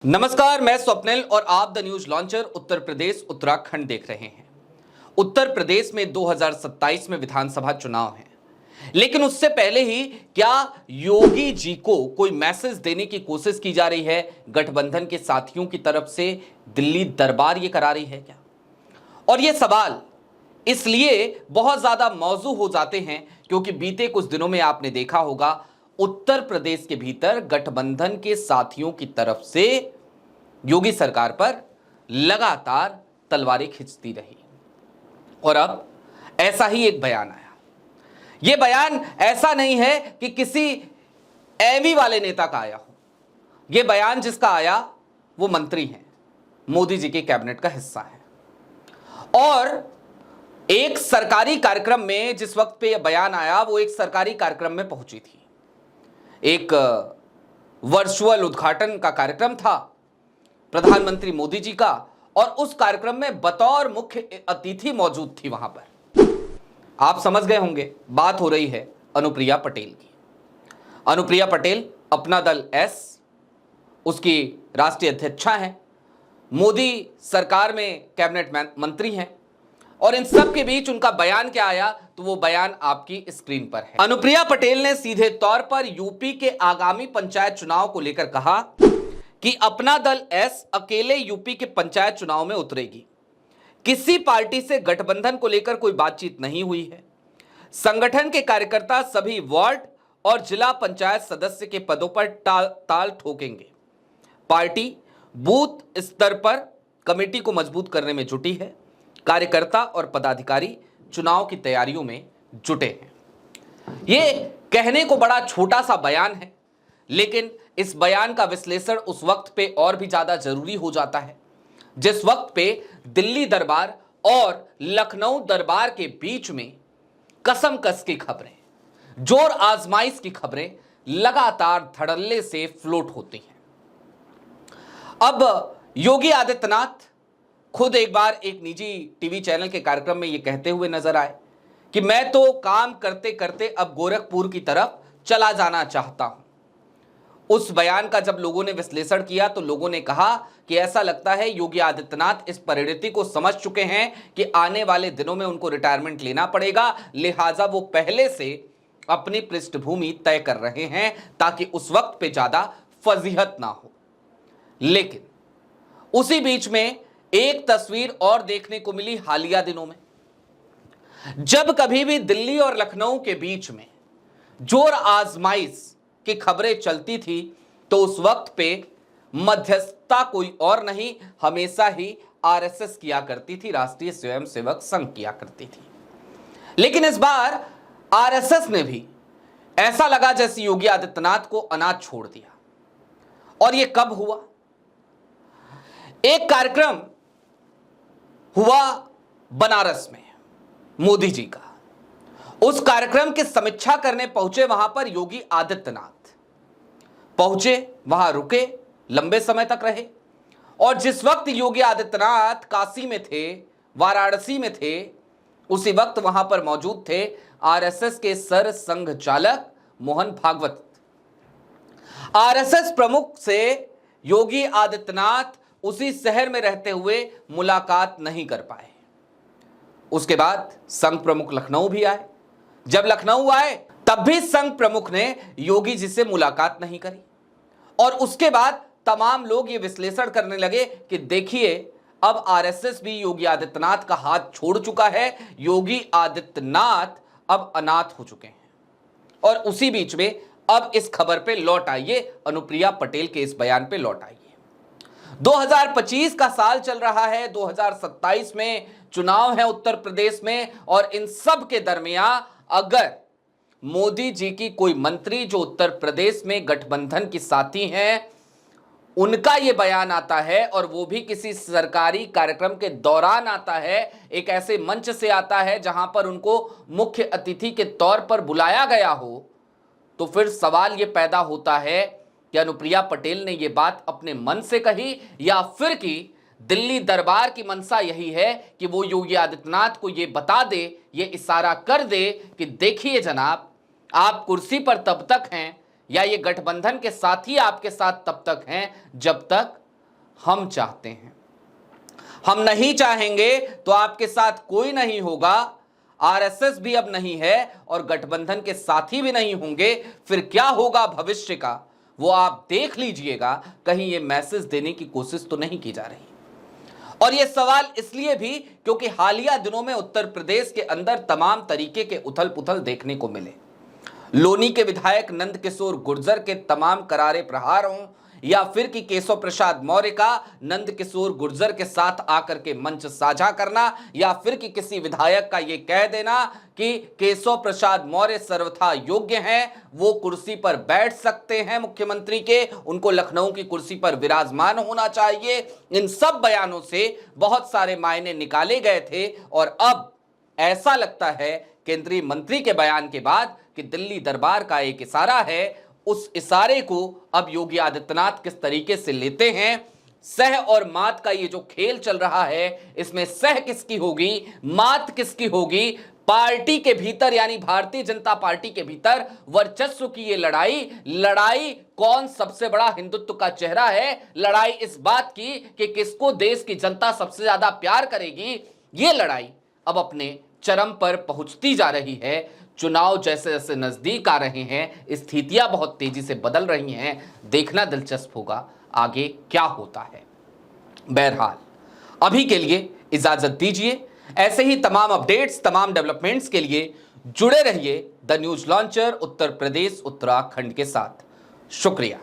नमस्कार, मैं स्वप्निल और आप the news launcher Uttar Pradesh Uttarakhand देख रहे हैं। उत्तर प्रदेश में 2027 में विधानसभा चुनाव है, लेकिन उससे पहले ही क्या योगी जी को कोई मैसेज देने की कोशिश की जा रही है गठबंधन के साथियों की तरफ से? दिल्ली दरबार ये करा रही है क्या? और ये सवाल इसलिए बहुत ज्यादा मौजू हो जाते हैं क्योंकि बीते कुछ दिनों में आपने देखा होगा उत्तर प्रदेश के भीतर गठबंधन के साथियों की तरफ से योगी सरकार पर लगातार तलवारें खिंचती रही और अब ऐसा ही एक बयान आया। यह बयान ऐसा नहीं है कि किसी एवी वाले नेता का आया हो। यह बयान जिसका आया वो मंत्री हैं, मोदी जी के कैबिनेट का हिस्सा है। और एक सरकारी कार्यक्रम में जिस वक्त पे यह बयान आया वो एक सरकारी कार्यक्रम में पहुंची थी। एक वर्चुअल उद्घाटन का कार्यक्रम था प्रधानमंत्री मोदी जी का, और उस कार्यक्रम में बतौर मुख्य अतिथि मौजूद थी। वहां पर आप समझ गए होंगे, बात हो रही है अनुप्रिया पटेल की। अनुप्रिया पटेल अपना दल एस, उसकी राष्ट्रीय अध्यक्षा हैं, मोदी सरकार में कैबिनेट मंत्री हैं, और इन सब के बीच उनका बयान क्या आया तो वो बयान आपकी स्क्रीन पर है। अनुप्रिया पटेल ने सीधे तौर पर यूपी के आगामी पंचायत चुनाव को लेकर कहा कि अपना दल एस अकेले यूपी के पंचायत चुनाव में उतरेगी। किसी पार्टी से गठबंधन को लेकर कोई बातचीत नहीं हुई है। संगठन के कार्यकर्ता सभी वार्ड और जिला पंचायत सदस्य के पदों पर ताल ठोकेंगे। पार्टी बूथ स्तर पर कमेटी को मजबूत करने में जुटी है। कार्यकर्ता और पदाधिकारी चुनाव की तैयारियों में जुटे हैं। यह कहने को बड़ा छोटा सा बयान है, लेकिन इस बयान का विश्लेषण उस वक्त पे और भी ज्यादा जरूरी हो जाता है जिस वक्त पे दिल्ली दरबार और लखनऊ दरबार के बीच में कसमकस की खबरें, जोर आजमाइश की खबरें लगातार धड़ल्ले से फ्लोट होती हैं। अब योगी आदित्यनाथ खुद एक बार एक निजी टीवी चैनल के कार्यक्रम में यह कहते हुए नजर आए कि मैं तो काम करते करते अब गोरखपुर की तरफ चला जाना चाहता हूं। उस बयान का जब लोगों ने विश्लेषण किया तो लोगों ने कहा कि ऐसा लगता है योगी आदित्यनाथ इस परिणति को समझ चुके हैं कि आने वाले दिनों में उनको रिटायरमेंट लेना पड़ेगा, लिहाजा वो पहले से अपनी पृष्ठभूमि तय कर रहे हैं ताकि उस वक्त पे ज्यादा फजीहत ना हो। लेकिन उसी बीच में एक तस्वीर और देखने को मिली हालिया दिनों में। जब कभी भी दिल्ली और लखनऊ के बीच में जोर आजमाइश की खबरें चलती थी तो उस वक्त पे मध्यस्थता कोई और नहीं, हमेशा ही आरएसएस किया करती थी, राष्ट्रीय स्वयंसेवक संघ किया करती थी। लेकिन इस बार आरएसएस ने भी ऐसा लगा जैसे योगी आदित्यनाथ को अनाथ छोड़ दिया। और यह कब हुआ? एक कार्यक्रम हुआ बनारस में मोदी जी का। उस कार्यक्रम की समीक्षा करने पहुंचे वहां पर योगी आदित्यनाथ पहुंचे, वहां रुके, लंबे समय तक रहे। और जिस वक्त योगी आदित्यनाथ काशी में थे, वाराणसी में थे, उसी वक्त वहां पर मौजूद थे आरएसएस के सर संघ चालक मोहन भागवत। आरएसएस प्रमुख से योगी आदित्यनाथ उसी शहर में रहते हुए मुलाकात नहीं कर पाए। उसके बाद संघ प्रमुख लखनऊ भी आए। जब लखनऊ आए तब भी संघ प्रमुख ने योगी जी से मुलाकात नहीं करी। और उसके बाद तमाम लोग ये विश्लेषण करने लगे कि देखिए अब आरएसएस भी योगी आदित्यनाथ का हाथ छोड़ चुका है, योगी आदित्यनाथ अब अनाथ हो चुके हैं। और उसी बीच में अब इस खबर पे लौट आइए, अनुप्रिया पटेल के इस बयान पे लौट आइए। 2025 का साल चल रहा है, 2027 में चुनाव है उत्तर प्रदेश में, और इन सब के दरमियान अगर मोदी जी की कोई मंत्री जो उत्तर प्रदेश में गठबंधन की साथी हैं, उनका यह बयान आता है और वो भी किसी सरकारी कार्यक्रम के दौरान आता है, एक ऐसे मंच से आता है जहां पर उनको मुख्य अतिथि के तौर पर बुलाया गया हो, तो फिर सवाल यह पैदा होता है कि अनुप्रिया पटेल ने यह बात अपने मन से कही या फिर कि दिल्ली दरबार की मंशा यही है कि वो योगी आदित्यनाथ को यह बता दे, ये इशारा कर दे कि देखिए जनाब, आप कुर्सी पर तब तक हैं या ये गठबंधन के साथी आपके साथ तब तक हैं जब तक हम चाहते हैं। हम नहीं चाहेंगे तो आपके साथ कोई नहीं होगा, आरएसएस भी अब नहीं है और गठबंधन के साथी भी नहीं होंगे। फिर क्या होगा भविष्य का वो आप देख लीजिएगा। कहीं ये मैसेज देने की कोशिश तो नहीं की जा रही। और यह सवाल इसलिए भी क्योंकि हालिया दिनों में उत्तर प्रदेश के अंदर तमाम तरीके के उथल पुथल देखने को मिले। लोनी के विधायक नंद किशोर गुर्जर के तमाम करारे प्रहारों या फिर कि केशव प्रसाद मौर्य का नंद किशोर गुर्जर के साथ आकर के मंच साझा करना, या फिर कि किसी विधायक का यह कह देना कि केशव प्रसाद मौर्य सर्वथा योग्य हैं, वो कुर्सी पर बैठ सकते हैं मुख्यमंत्री के, उनको लखनऊ की कुर्सी पर विराजमान होना चाहिए। इन सब बयानों से बहुत सारे मायने निकाले गए थे और अब ऐसा लगता है केंद्रीय मंत्री के बयान के बाद कि दिल्ली दरबार का एक इशारा है, उस इशारे को अब योगी आदित्यनाथ किस तरीके से लेते हैं। सह और मात का ये जो खेल चल रहा है, इसमें सह किसकी होगी, मात किसकी होगी। पार्टी के भीतर यानी भारतीय जनता पार्टी के भीतर वर्चस्व की ये लड़ाई कौन सबसे बड़ा हिंदुत्व का चेहरा है, लड़ाई इस बात की कि किसको देश की जनता सबसे ज्यादा प्यार करेगी। ये लड़ाई अब अपने चरम पर पहुंचती जा रही है। चुनाव जैसे जैसे नजदीक आ रहे हैं, स्थितियां बहुत तेजी से बदल रही हैं। देखना दिलचस्प होगा आगे क्या होता है। बहरहाल अभी के लिए इजाजत दीजिए। ऐसे ही तमाम अपडेट्स, तमाम डेवलपमेंट्स के लिए जुड़े रहिए the news launcher Uttar Pradesh Uttarakhand के साथ। शुक्रिया।